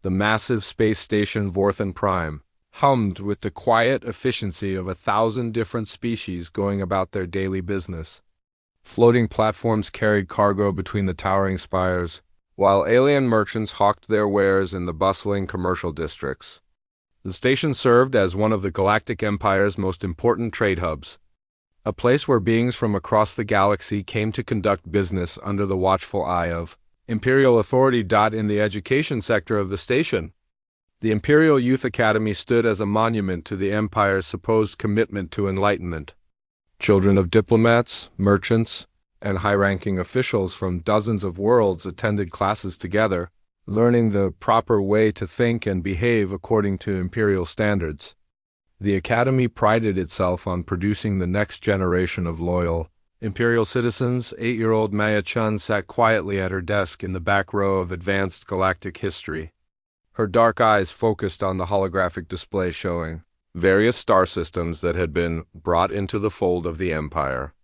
The massive space station Vorthen Prime hummed with the quiet efficiency of 1,000 different species going about their daily business. Floating platforms carried cargo between the towering spires, while alien merchants hawked their wares in the bustling commercial districts. The station served as one of the Galactic Empire's most important trade hubs, a place where beings from across the galaxy came to conduct business under the watchful eye of Imperial authority. In the education sector of the station, the Imperial Youth Academy stood as a monument to the Empire's supposed commitment to enlightenment. Children of diplomats, merchants, and high-ranking officials from dozens of worlds attended classes together, learning the proper way to think and behave according to Imperial standards. The Academy prided itself on producing the next generation of loyal Imperial citizens. 8-year-old Maya Chun sat quietly at her desk in the back row of Advanced Galactic History. Her dark eyes focused on the holographic display showing various star systems that had been brought into the fold of the Empire.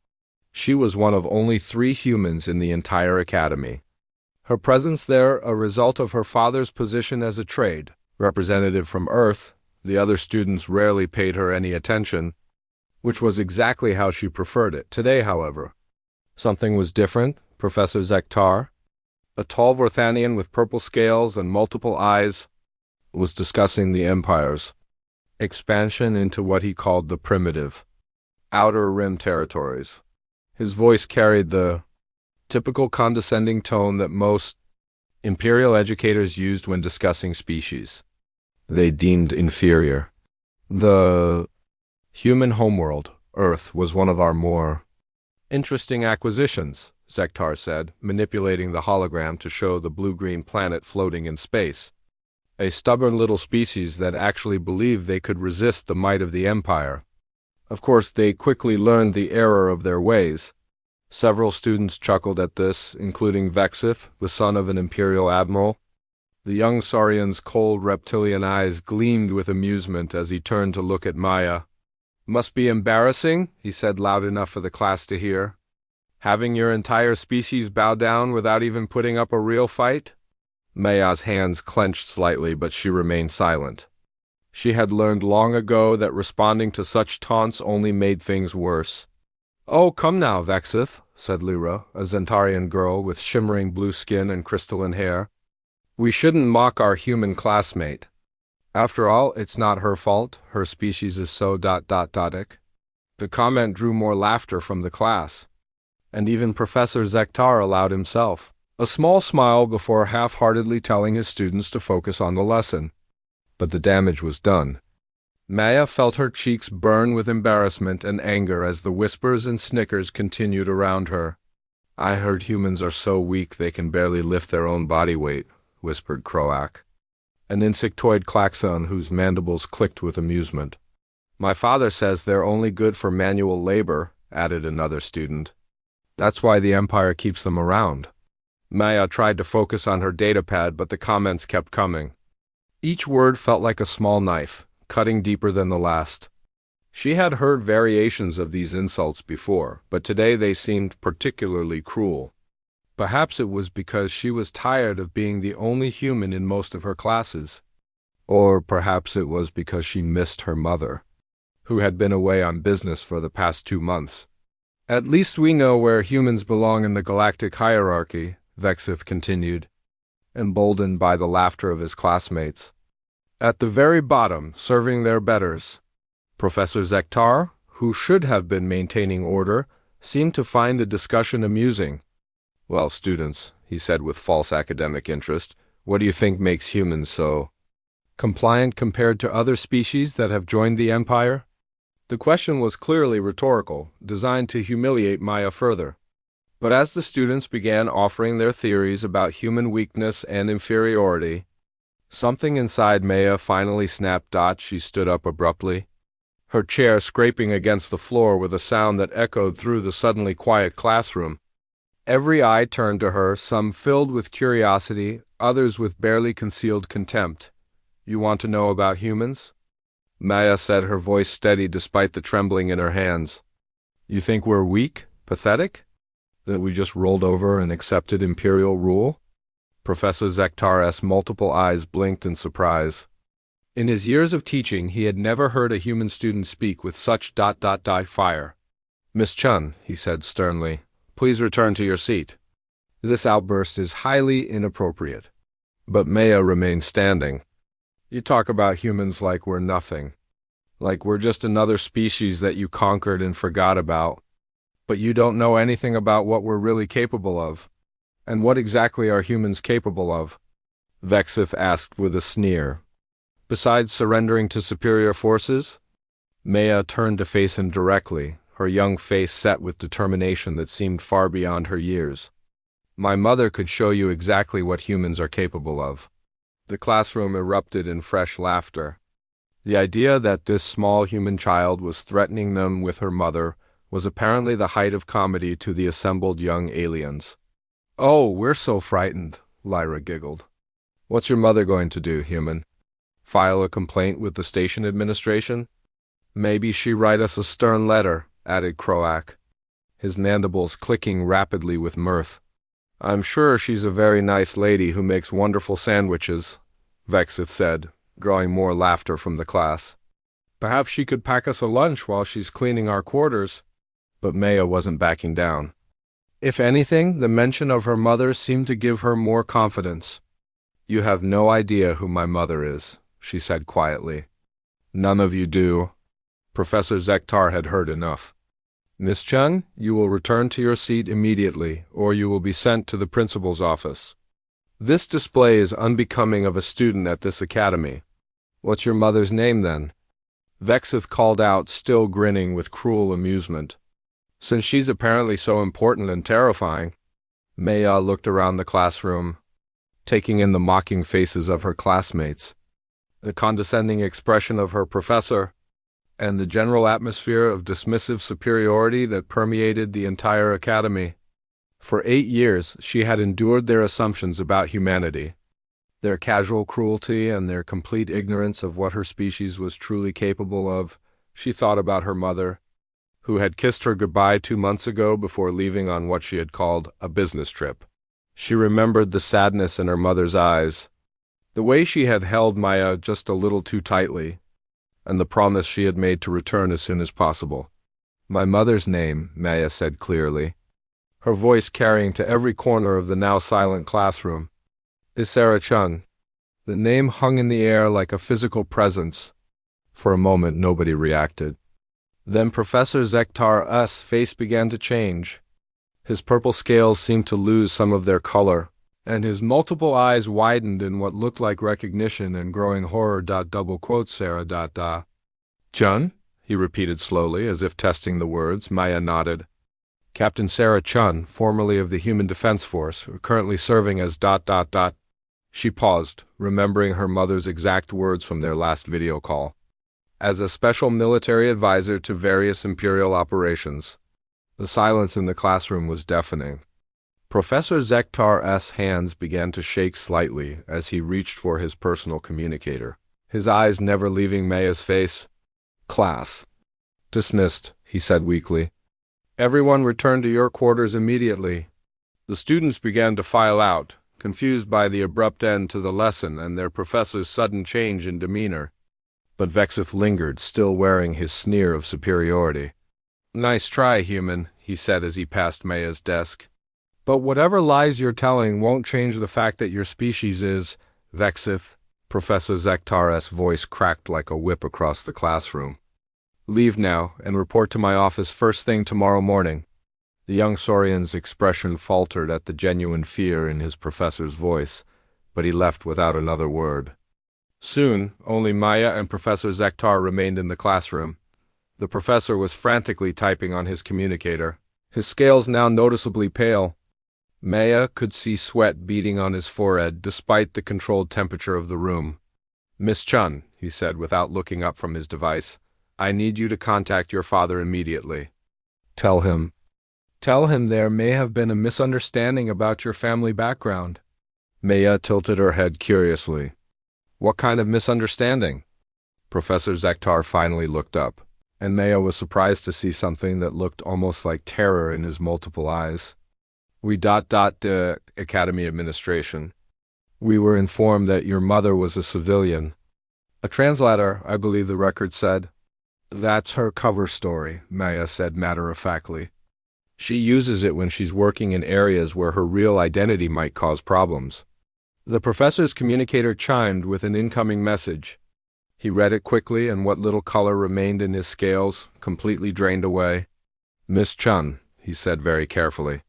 She was one of only 3 humans in the entire Academy. Her presence there a result of her father's position as a trade representative from Earth. The other students rarely paid her any attention, which was exactly how she preferred it. Today, however, something was different. Professor Zektar, a tall Vorthanian with purple scales and multiple eyes, was discussing the Empire's expansion into what he called the primitive Outer Rim territories. His voice carried the typical condescending tone that most Imperial educators used when discussing species they deemed inferior. The human homeworld, Earth, was one of our more interesting acquisitions, Zektar said, manipulating the hologram to show the blue-green planet floating in space. A stubborn little species that actually believed they could resist the might of the Empire. Of course, they quickly learned the error of their ways. Several students chuckled at this, including Vexith, the son of an Imperial admiral. The young Saurian's cold reptilian eyes gleamed with amusement as he turned to look at Maya. "Must be embarrassing," he said loud enough for the class to hear. "Having your entire species bow down without even putting up a real fight?" Maya's hands clenched slightly, but she remained silent. She had learned long ago that responding to such taunts only made things worse. "Oh, come now, Vexith," said Lyra, a Zentarian girl with shimmering blue skin and crystalline hair. "We shouldn't mock our human classmate. After all, it's not her fault. Her species is so ... The comment drew more laughter from the class, and even Professor Zektar allowed himself a small smile before half-heartedly telling his students to focus on the lesson. But the damage was done. Maya felt her cheeks burn with embarrassment and anger as the whispers and snickers continued around her. "I heard humans are so weak they can barely lift their own body weight," whispered Croak, an insectoid klaxon whose mandibles clicked with amusement. "My father says they're only good for manual labor," added another student. "That's why the Empire keeps them around." Maya tried to focus on her datapad, but the comments kept coming. Each word felt like a small knife, cutting deeper than the last. She had heard variations of these insults before, but today they seemed particularly cruel. Perhaps it was because she was tired of being the only human in most of her classes. Or perhaps it was because she missed her mother, who had been away on business for the past 2 months. "At least we know where humans belong in the galactic hierarchy," Vexith continued, emboldened by the laughter of his classmates. "At the very bottom, serving their betters." Professor Zektar, who should have been maintaining order, seemed to find the discussion amusing. "Well, students," he said with false academic interest, "what do you think makes humans so compliant compared to other species that have joined the Empire?" The question was clearly rhetorical, designed to humiliate Maya further. But as the students began offering their theories about human weakness and inferiority, something inside Maya finally snapped. She stood up abruptly, her chair scraping against the floor with a sound that echoed through the suddenly quiet classroom. Every eye turned to her, some filled with curiosity, others with barely concealed contempt. "You want to know about humans?" Maya said, her voice steady despite the trembling in her hands. "You think we're weak? Pathetic? That we just rolled over and accepted Imperial rule?" Professor Zektar's multiple eyes blinked in surprise. In his years of teaching, he had never heard a human student speak with such fire. "Miss Chun," he said sternly, "please return to your seat. This outburst is highly inappropriate." But Maya remained standing. "You talk about humans like we're nothing. Like we're just another species that you conquered and forgot about. But you don't know anything about what we're really capable of. And what exactly are humans capable of?" Vexith asked with a sneer. "Besides surrendering to superior forces?" Maya turned to face him directly, her young face set with determination that seemed far beyond her years. "My mother could show you exactly what humans are capable of." The classroom erupted in fresh laughter. The idea that this small human child was threatening them with her mother was apparently the height of comedy to the assembled young aliens. "Oh, we're so frightened," Lyra giggled. "What's your mother going to do, human? File a complaint with the station administration?" "Maybe she write us a stern letter," added Croak, his mandibles clicking rapidly with mirth. "I'm sure she's a very nice lady who makes wonderful sandwiches," Vexith said, drawing more laughter from the class. "Perhaps she could pack us a lunch while she's cleaning our quarters." But Maya wasn't backing down. If anything, the mention of her mother seemed to give her more confidence. "You have no idea who my mother is," she said quietly. "None of you do." Professor Zektar had heard enough. "Miss Chun, you will return to your seat immediately, or you will be sent to the principal's office. This display is unbecoming of a student at this academy." "What's your mother's name, then?" Vexith called out, still grinning with cruel amusement. "Since she's apparently so important and terrifying." Maya looked around the classroom, taking in the mocking faces of her classmates, the condescending expression of her professor, and the general atmosphere of dismissive superiority that permeated the entire academy. For 8 years, she had endured their assumptions about humanity, their casual cruelty and their complete ignorance of what her species was truly capable of. She thought about her mother, who had kissed her goodbye 2 months ago before leaving on what she had called a business trip. She remembered the sadness in her mother's eyes, the way she had held Maya just a little too tightly, and the promise she had made to return as soon as possible. "My mother's name," Maya said clearly, her voice carrying to every corner of the now silent classroom, "is Sarah Chun." The name hung in the air like a physical presence. For a moment, nobody reacted. Then Professor Zektar's face began to change. His purple scales seemed to lose some of their color, and his multiple eyes widened in what looked like recognition and growing horror. "Sarah. Chun?" he repeated slowly, as if testing the words. Maya nodded. "Captain Sarah Chun, formerly of the Human Defense Force, currently serving as ... She paused, remembering her mother's exact words from their last video call. "As a special military advisor to various imperial operations." The silence in the classroom was deafening. Professor Zektar's hands began to shake slightly as he reached for his personal communicator, his eyes never leaving Maya's face. "Class. Dismissed," he said weakly. "Everyone return to your quarters immediately." The students began to file out, confused by the abrupt end to the lesson and their professor's sudden change in demeanor. But Vexith lingered, still wearing his sneer of superiority. "Nice try, human," he said as he passed Maya's desk. "But whatever lies you're telling won't change the fact that your species is, Vexith." Professor Zektar's voice cracked like a whip across the classroom. "Leave now, and report to my office first thing tomorrow morning." The young Saurian's expression faltered at the genuine fear in his professor's voice, but he left without another word. Soon, only Maya and Professor Zektar remained in the classroom. The professor was frantically typing on his communicator, his scales now noticeably pale. Maya could see sweat beading on his forehead despite the controlled temperature of the room. "Miss Chun," he said without looking up from his device, "I need you to contact your father immediately. Tell him there may have been a misunderstanding about your family background." Maya tilted her head curiously. "What kind of misunderstanding?" Professor Zektar finally looked up, and Maya was surprised to see something that looked almost like terror in his multiple eyes. "We ... Academy administration. We were informed that your mother was a civilian. A translator, I believe the record said. That's her cover story, Maya said matter-of-factly. She uses it when she's working in areas where her real identity might cause problems. The professor's communicator chimed with an incoming message. He read it quickly, and what little color remained in his scales completely drained away. Miss Chun, he said very carefully,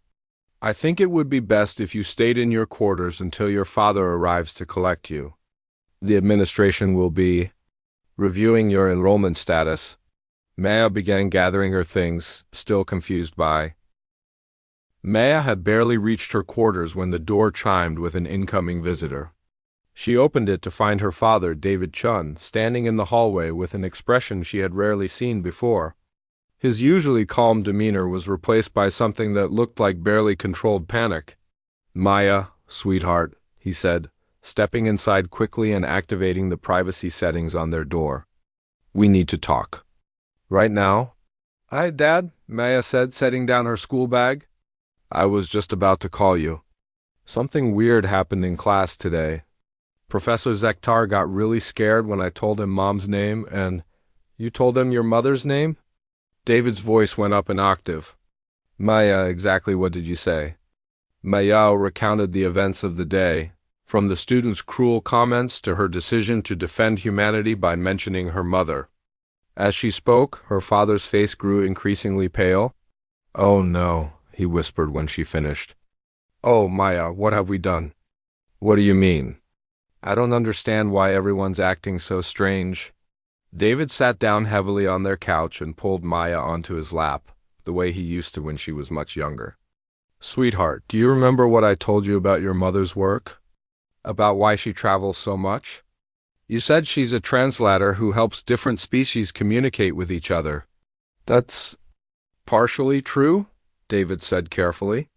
I think it would be best if you stayed in your quarters until your father arrives to collect you. The administration will be reviewing your enrollment status. Maya began gathering her things, still confused by. Maya had barely reached her quarters when the door chimed with an incoming visitor. She opened it to find her father, David Chun, standing in the hallway with an expression she had rarely seen before. His usually calm demeanor was replaced by something that looked like barely controlled panic. Maya, sweetheart, he said, stepping inside quickly and activating the privacy settings on their door. We need to talk. Right now? Hi, Dad, Maya said, setting down her school bag. I was just about to call you. Something weird happened in class today. Professor Zektar got really scared when I told him Mom's name, and you told him your mother's name? David's voice went up an octave. Maya, exactly what did you say? Maya recounted the events of the day, from the student's cruel comments to her decision to defend humanity by mentioning her mother. As she spoke, her father's face grew increasingly pale. Oh no, he whispered when she finished. Oh, Maya, what have we done? What do you mean? I don't understand why everyone's acting so strange. David sat down heavily on their couch and pulled Maya onto his lap, the way he used to when she was much younger. Sweetheart, do you remember what I told you about your mother's work? About why she travels so much? You said she's a translator who helps different species communicate with each other. That's partially true, David said carefully.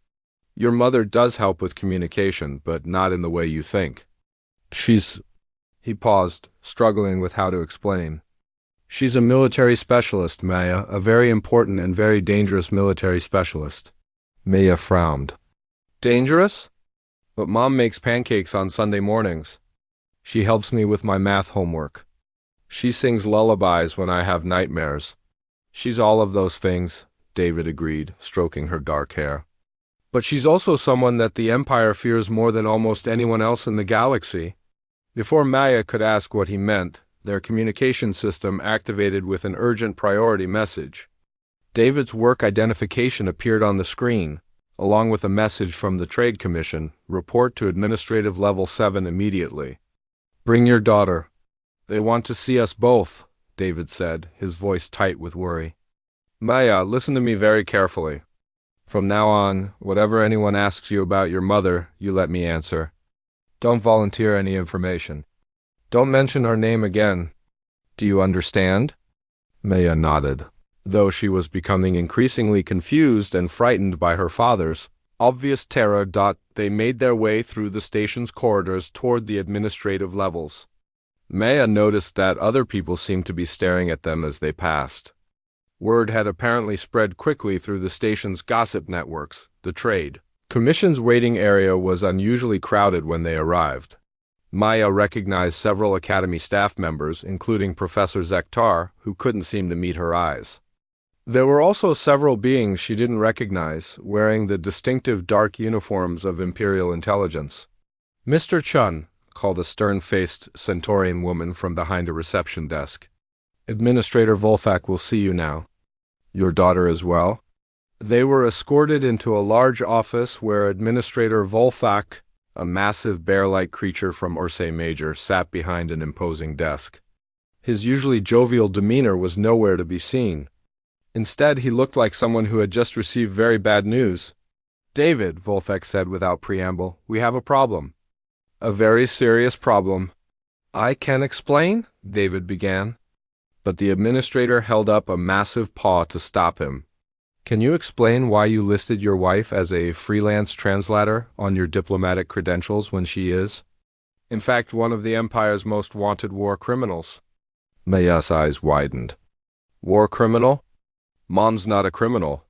Your mother does help with communication, but not in the way you think. He paused, struggling with how to explain. She's a military specialist, Maya, a very important and very dangerous military specialist. Maya frowned. Dangerous? But Mom makes pancakes on Sunday mornings. She helps me with my math homework. She sings lullabies when I have nightmares. She's all of those things, David agreed, stroking her dark hair. But she's also someone that the Empire fears more than almost anyone else in the galaxy. Before Maya could ask what he meant, their communication system activated with an urgent priority message. David's work identification appeared on the screen, along with a message from the Trade Commission, report to Administrative Level 7 immediately. Bring your daughter. They want to see us both, David said, his voice tight with worry. Maya, listen to me very carefully. From now on, whatever anyone asks you about your mother, you let me answer. Don't volunteer any information. Don't mention her name again. Do you understand? Maya nodded, though she was becoming increasingly confused and frightened by her father's obvious terror. They made their way through the station's corridors toward the administrative levels. Maya noticed that other people seemed to be staring at them as they passed. Word had apparently spread quickly through the station's gossip networks. The Trade Commission's waiting area was unusually crowded when they arrived. Maya recognized several Academy staff members, including Professor Zektar, who couldn't seem to meet her eyes. There were also several beings she didn't recognize, wearing the distinctive dark uniforms of Imperial intelligence. Mr. Chun, called a stern-faced Centaurian woman from behind a reception desk. Administrator Volfak will see you now. Your daughter as well? They were escorted into a large office where Administrator Volfak, a massive bear-like creature from Orsay Major, sat behind an imposing desk. His usually jovial demeanor was nowhere to be seen. Instead, he looked like someone who had just received very bad news. David, Volfak said without preamble, we have a problem. A very serious problem. I can explain, David began. But the administrator held up a massive paw to stop him. Can you explain why you listed your wife as a freelance translator on your diplomatic credentials when she is, in fact, one of the Empire's most wanted war criminals? Maya's eyes widened. War criminal? Mom's not a criminal.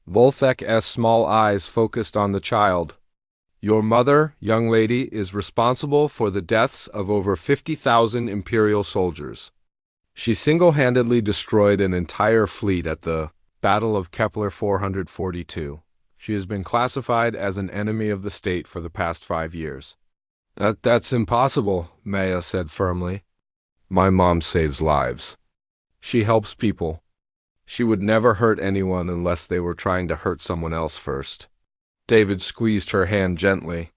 Volfek's small eyes focused on the child. Your mother, young lady, is responsible for the deaths of over 50,000 Imperial soldiers. She single-handedly destroyed an entire fleet at the Battle of Kepler 442. She has been classified as an enemy of the state for the past 5 years. That's impossible, Maya said firmly. My mom saves lives. She helps people. She would never hurt anyone unless they were trying to hurt someone else first. David squeezed her hand gently.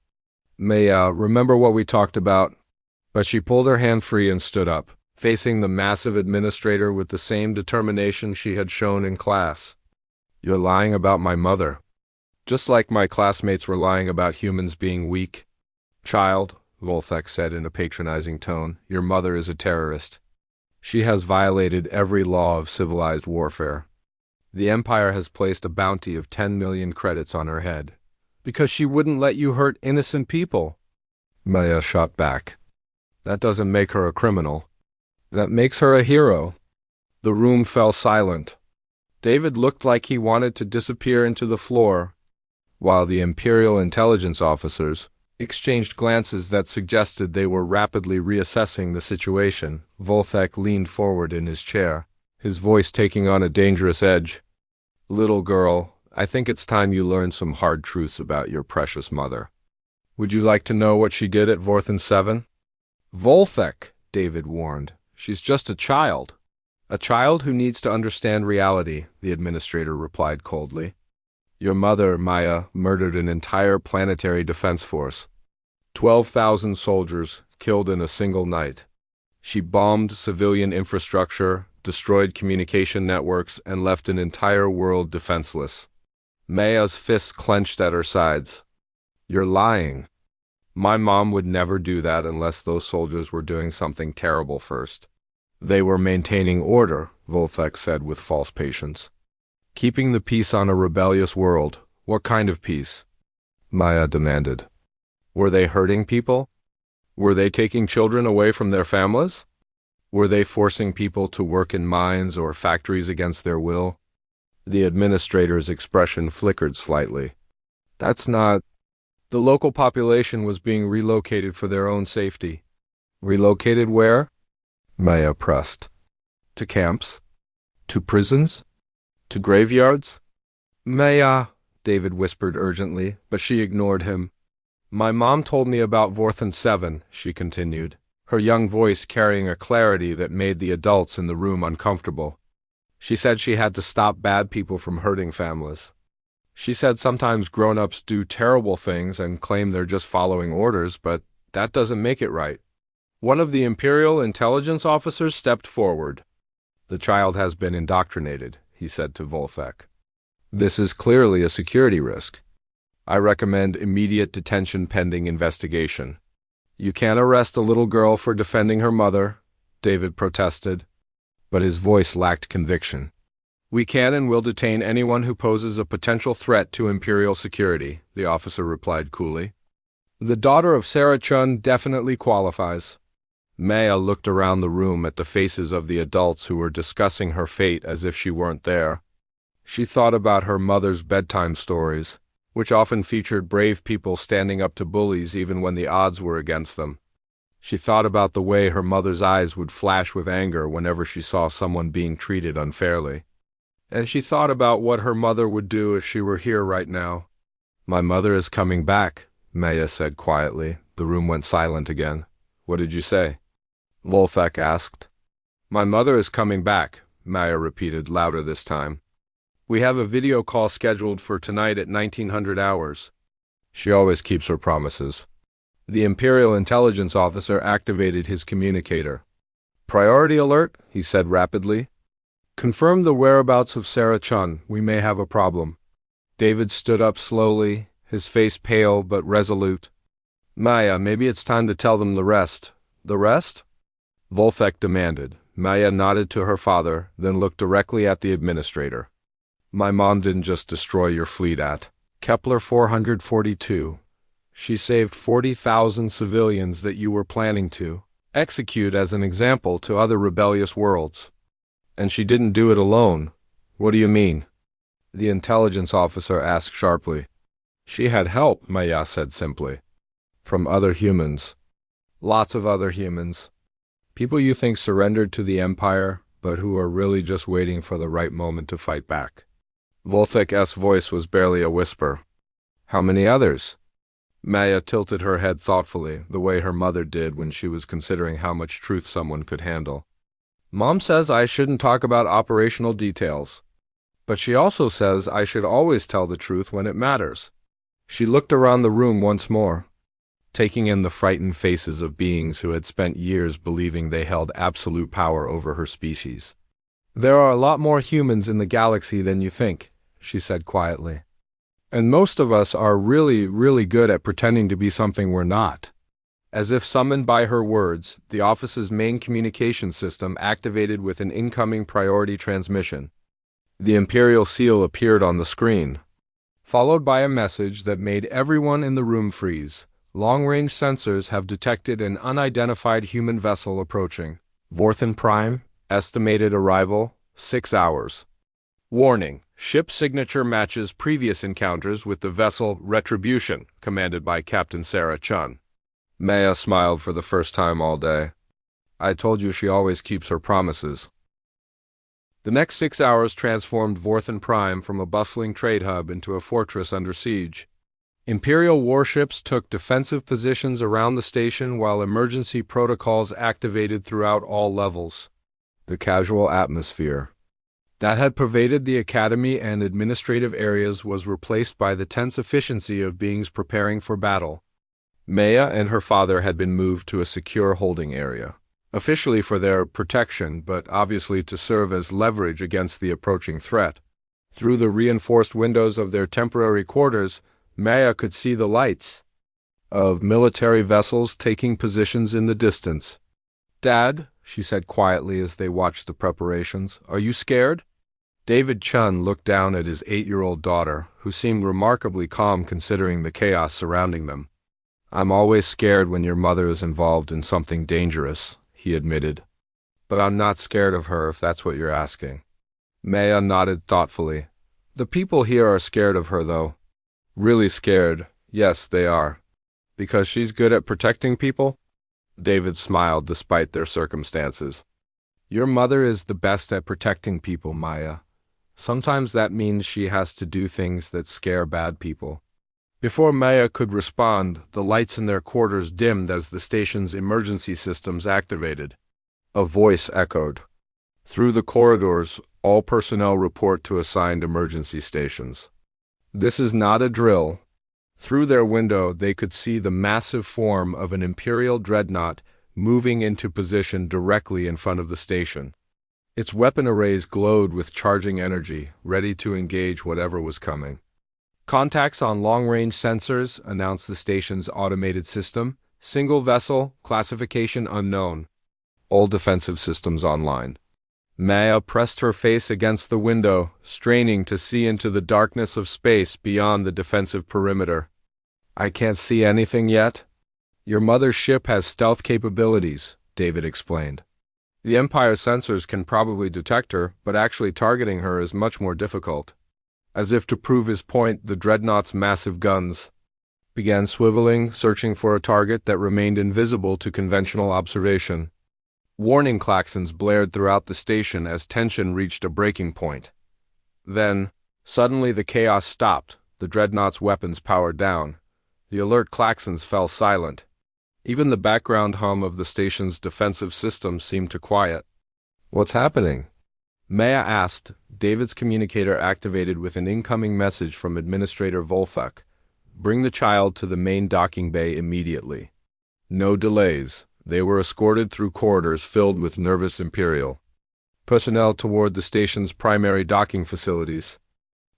Maya, remember what we talked about? But she pulled her hand free and stood up, facing the massive administrator with the same determination she had shown in class. You're lying about my mother. Just like my classmates were lying about humans being weak. Child, Volthek said in a patronizing tone, your mother is a terrorist. She has violated every law of civilized warfare. The Empire has placed a bounty of 10 million credits on her head, because she wouldn't let you hurt innocent people. Maya shot back. That doesn't make her a criminal. That makes her a hero. The room fell silent. David looked like he wanted to disappear into the floor, while the Imperial intelligence officers exchanged glances that suggested they were rapidly reassessing the situation. Volthek leaned forward in his chair, his voice taking on a dangerous edge. Little girl, I think it's time you learn some hard truths about your precious mother. Would you like to know what she did at Vorthen 7? Volthek, David warned. She's just a child. A child who needs to understand reality, the administrator replied coldly. Your mother, Maya, murdered an entire planetary defense force. 12,000 soldiers killed in a single night. She bombed civilian infrastructure, destroyed communication networks, and left an entire world defenseless. Maya's fists clenched at her sides. You're lying. My mom would never do that unless those soldiers were doing something terrible first. They were maintaining order, Volthek said with false patience. Keeping the peace on a rebellious world. What kind of peace? Maya demanded. Were they hurting people? Were they taking children away from their families? Were they forcing people to work in mines or factories against their will? The administrator's expression flickered slightly. That's not... The local population was being relocated for their own safety. Relocated where? Maya pressed. To camps? To prisons? To graveyards? Maya, David whispered urgently, but she ignored him. My mom told me about Vorthen 7, she continued, her young voice carrying a clarity that made the adults in the room uncomfortable. She said she had to stop bad people from hurting families. She said sometimes grown-ups do terrible things and claim they're just following orders, but that doesn't make it right. One of the Imperial intelligence officers stepped forward. The child has been indoctrinated, he said to Volthek. This is clearly a security risk. I recommend immediate detention pending investigation. You can't arrest a little girl for defending her mother, David protested, but his voice lacked conviction. We can and will detain anyone who poses a potential threat to Imperial security, the officer replied coolly. The daughter of Sarah Chun definitely qualifies. Maya looked around the room at the faces of the adults who were discussing her fate as if she weren't there. She thought about her mother's bedtime stories, which often featured brave people standing up to bullies even when the odds were against them. She thought about the way her mother's eyes would flash with anger whenever she saw someone being treated unfairly. And she thought about what her mother would do if she were here right now. My mother is coming back, Maya said quietly. The room went silent again. What did you say? Volthek asked. My mother is coming back, Maya repeated, louder this time. We have a video call scheduled for tonight at 1900 hours. She always keeps her promises. The Imperial intelligence officer activated his communicator. Priority alert, he said rapidly. Confirm the whereabouts of Sarah Chun. We may have a problem. David stood up slowly, his face pale but resolute. Maya, maybe it's time to tell them the rest. The rest? Volthek demanded. Maya nodded to her father, then looked directly at the administrator. My mom didn't just destroy your fleet at Kepler 442. She saved 40,000 civilians that you were planning to execute as an example to other rebellious worlds. And she didn't do it alone. What do you mean? The intelligence officer asked sharply. She had help, Maya said simply. From other humans. Lots of other humans. People you think surrendered to the Empire, but who are really just waiting for the right moment to fight back. Volthek's voice was barely a whisper. How many others? Maya tilted her head thoughtfully, the way her mother did when she was considering how much truth someone could handle. Mom says I shouldn't talk about operational details. But she also says I should always tell the truth when it matters. She looked around the room once more, taking in the frightened faces of beings who had spent years believing they held absolute power over her species. There are a lot more humans in the galaxy than you think, she said quietly. And most of us are really, really good at pretending to be something we're not. As if summoned by her words, the office's main communication system activated with an incoming priority transmission. The Imperial seal appeared on the screen, followed by a message that made everyone in the room freeze. Long-range sensors have detected an unidentified human vessel approaching. Vorthen Prime, estimated arrival, 6 hours. Warning, ship signature matches previous encounters with the vessel Retribution, commanded by Captain Sarah Chun. Maya smiled for the first time all day. I told you she always keeps her promises. The next 6 hours transformed Vorthen Prime from a bustling trade hub into a fortress under siege. Imperial warships took defensive positions around the station while emergency protocols activated throughout all levels. The casual atmosphere that had pervaded the academy and administrative areas was replaced by the tense efficiency of beings preparing for battle. Maya and her father had been moved to a secure holding area, officially for their protection, but obviously to serve as leverage against the approaching threat. Through the reinforced windows of their temporary quarters, Maya could see the lights of military vessels taking positions in the distance. Dad, she said quietly as they watched the preparations, are you scared? David Chun looked down at his 8-year-old daughter, who seemed remarkably calm considering the chaos surrounding them. I'm always scared when your mother is involved in something dangerous, he admitted. But I'm not scared of her if that's what you're asking. Maya nodded thoughtfully. The people here are scared of her, though. Really scared. Yes, they are. Because she's good at protecting people? David smiled despite their circumstances. Your mother is the best at protecting people, Maya. Sometimes that means she has to do things that scare bad people. Before Maya could respond, the lights in their quarters dimmed as the station's emergency systems activated. A voice echoed. Through the corridors, all personnel report to assigned emergency stations. This is not a drill. Through their window, they could see the massive form of an Imperial dreadnought moving into position directly in front of the station. Its weapon arrays glowed with charging energy, ready to engage whatever was coming. Contacts on long-range sensors, announced the station's automated system. Single vessel, classification unknown. All defensive systems online. Maya pressed her face against the window, straining to see into the darkness of space beyond the defensive perimeter. I can't see anything yet. Your mother's ship has stealth capabilities, David explained. The Empire's sensors can probably detect her, but actually targeting her is much more difficult. As if to prove his point, the dreadnought's massive guns began swiveling, searching for a target that remained invisible to conventional observation. Warning klaxons blared throughout the station as tension reached a breaking point. Then, suddenly the chaos stopped, the dreadnought's weapons powered down. The alert klaxons fell silent. Even the background hum of the station's defensive system seemed to quiet. What's happening? Maya asked, David's communicator activated with an incoming message from Administrator Volthek. Bring the child to the main docking bay immediately. No delays. They were escorted through corridors filled with nervous Imperial personnel toward the station's primary docking facilities.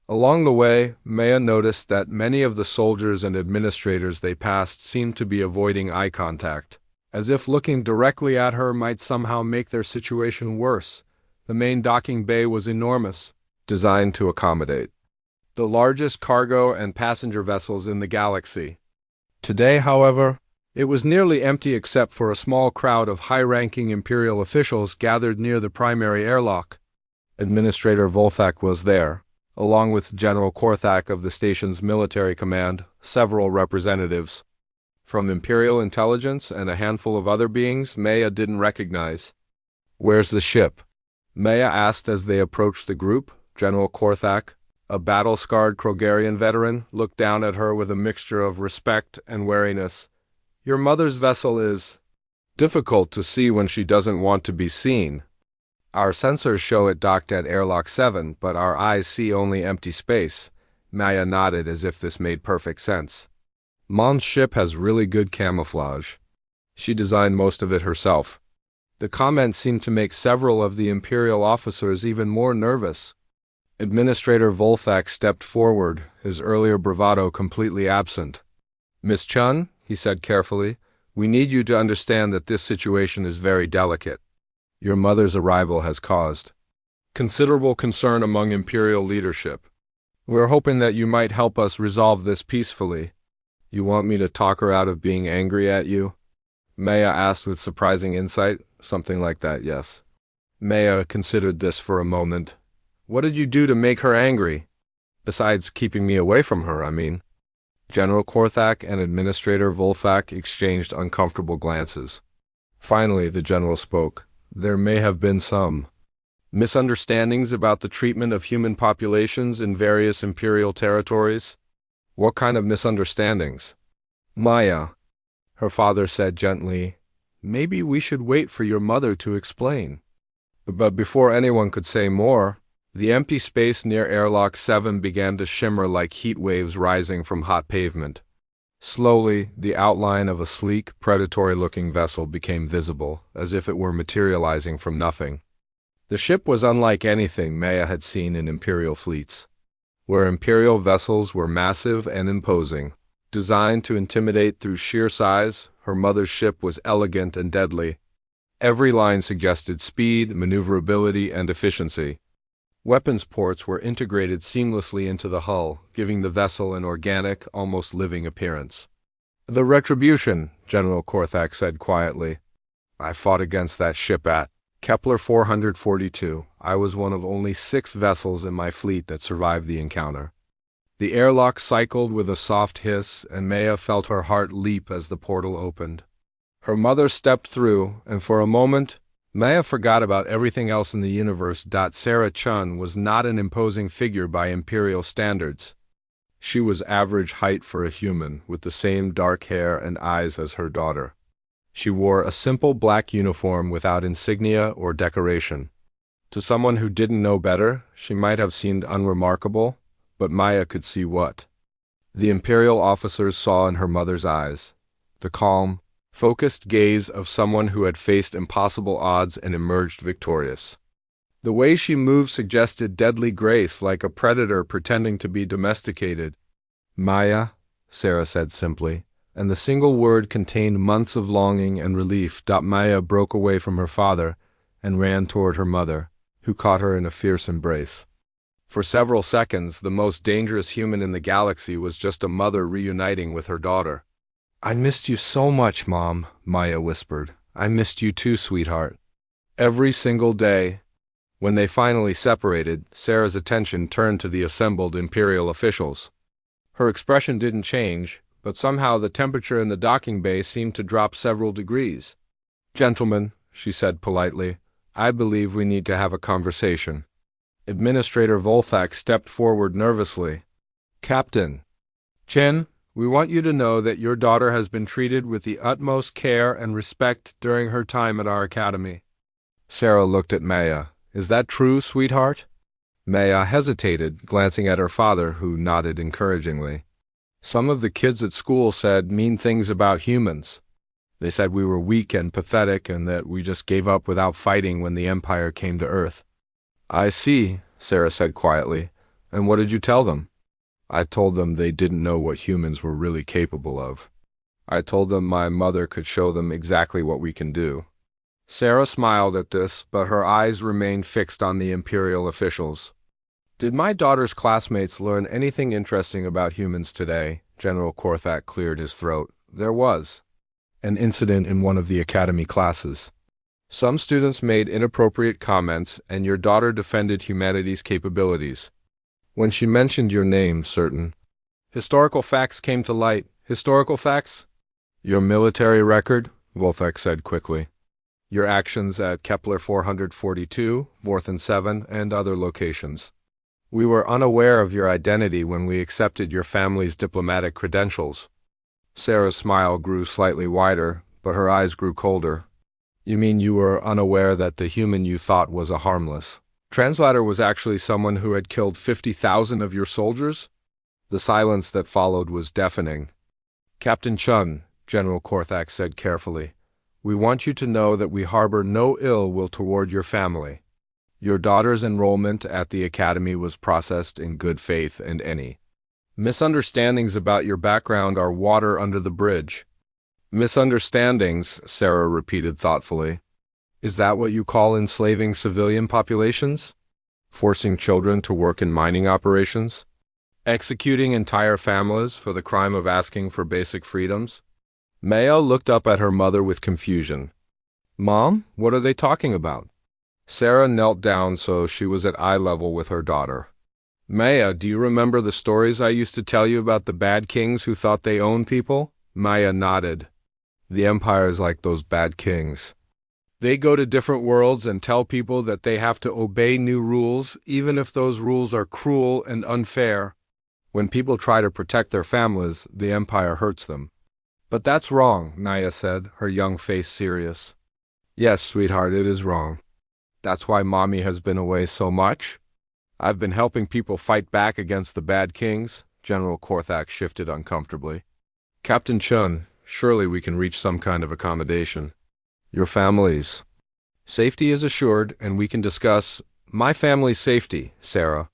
Along the way, Maya noticed that many of the soldiers and administrators they passed seemed to be avoiding eye contact, as if looking directly at her might somehow make their situation worse. The main docking bay was enormous, designed to accommodate the largest cargo and passenger vessels in the galaxy. Today, however, it was nearly empty except for a small crowd of high-ranking Imperial officials gathered near the primary airlock. Administrator Volthek was there, along with General Korthak of the station's military command, several representatives from Imperial intelligence, and a handful of other beings Maya didn't recognize. "Where's the ship?" Maya asked as they approached the group. General Korthak, a battle-scarred Krogarian veteran, looked down at her with a mixture of respect and wariness. "Your mother's vessel is difficult to see when she doesn't want to be seen. Our sensors show it docked at Airlock 7, but our eyes see only empty space." Maya nodded as if this made perfect sense. "Mom's ship has really good camouflage. She designed most of it herself." The comment seemed to make several of the Imperial officers even more nervous. Administrator Volthak stepped forward, his earlier bravado completely absent. "Miss Chun," he said carefully, "we need you to understand that this situation is very delicate. Your mother's arrival has caused considerable concern among Imperial leadership. We're hoping that you might help us resolve this peacefully." "You want me to talk her out of being angry at you?" Maya asked with surprising insight. "Something like that, yes." Maya considered this for a moment. "What did you do to make her angry? Besides keeping me away from her, I mean." General Korthak and Administrator Volthak exchanged uncomfortable glances. Finally, the general spoke. "There may have been some misunderstandings about the treatment of human populations in various Imperial territories." "What kind of misunderstandings?" "Maya," her father said gently, "maybe we should wait for your mother to explain." But before anyone could say more, the empty space near Airlock 7 began to shimmer like heat waves rising from hot pavement. Slowly, the outline of a sleek, predatory-looking vessel became visible, as if it were materializing from nothing. The ship was unlike anything Maya had seen in Imperial fleets, where Imperial vessels were massive and imposing. Designed to intimidate through sheer size, her mother's ship was elegant and deadly. Every line suggested speed, maneuverability, and efficiency. Weapons ports were integrated seamlessly into the hull, giving the vessel an organic, almost living appearance. "The Retribution," General Korthak said quietly. "I fought against that ship at Kepler 442. I was one of only 6 vessels in my fleet that survived the encounter." The airlock cycled with a soft hiss, and Maya felt her heart leap as the portal opened. Her mother stepped through, and for a moment, Maya forgot about everything else in the universe. Sarah Chun was not an imposing figure by Imperial standards. She was average height for a human, with the same dark hair and eyes as her daughter. She wore a simple black uniform without insignia or decoration. To someone who didn't know better, she might have seemed unremarkable, but Maya could see what the Imperial officers saw in her mother's eyes: the calm, focused gaze of someone who had faced impossible odds and emerged victorious. The way she moved suggested deadly grace, like a predator pretending to be domesticated. "Maya," Sarah said simply, and the single word contained months of longing and relief. Maya broke away from her father and ran toward her mother, who caught her in a fierce embrace. For several seconds, the most dangerous human in the galaxy was just a mother reuniting with her daughter. "I missed you so much, Mom," Maya whispered. "I missed you too, sweetheart." Every single day. When they finally separated, Sarah's attention turned to the assembled Imperial officials. Her expression didn't change, but somehow the temperature in the docking bay seemed to drop several degrees. "Gentlemen," she said politely, "I believe we need to have a conversation." Administrator Volthak stepped forward nervously. "Captain Chen, we want you to know that your daughter has been treated with the utmost care and respect during her time at our academy." Sarah looked at Maya. "Is that true, sweetheart?" Maya hesitated, glancing at her father, who nodded encouragingly. "Some of the kids at school said mean things about humans. They said we were weak and pathetic and that we just gave up without fighting when the Empire came to Earth." "I see," Sarah said quietly. "And what did you tell them?" "I told them they didn't know what humans were really capable of. I told them my mother could show them exactly what we can do." Sarah smiled at this, but her eyes remained fixed on the Imperial officials. "Did my daughter's classmates learn anything interesting about humans today?" General Korthak cleared his throat. "There was an incident in one of the academy classes. Some students made inappropriate comments, and your daughter defended humanity's capabilities. When she mentioned your name, certain historical facts came to light. Historical facts? Your military record, Wolfek said quickly. Your actions at Kepler 442, Vorthen 7, and other locations. We were unaware of your identity when we accepted your family's diplomatic credentials. Sarah's smile grew slightly wider, but her eyes grew colder. You mean you were unaware that the human you thought was a harmless translator was actually someone who had killed 50,000 of your soldiers? The silence that followed was deafening. Captain Chun, General Korthak said carefully, we want you to know that we harbor no ill will toward your family. Your daughter's enrollment at the academy was processed in good faith, and any misunderstandings about your background are water under the bridge. Misunderstandings, Sarah repeated thoughtfully. Is that what you call enslaving civilian populations? Forcing children to work in mining operations? Executing entire families for the crime of asking for basic freedoms? Maya looked up at her mother with confusion. Mom, what are they talking about? Sarah knelt down so she was at eye level with her daughter. Maya, do you remember the stories I used to tell you about the bad kings who thought they owned people? Maya nodded. The Empire is like those bad kings. They go to different worlds and tell people that they have to obey new rules, even if those rules are cruel and unfair. When people try to protect their families, the Empire hurts them. But that's wrong, Naya said, her young face serious. Yes, sweetheart, it is wrong. That's why Mommy has been away so much. I've been helping people fight back against the bad kings. General Korthak shifted uncomfortably. Captain Chun, surely we can reach some kind of accommodation. Your family's safety is assured, and we can discuss my family's safety, Sarah.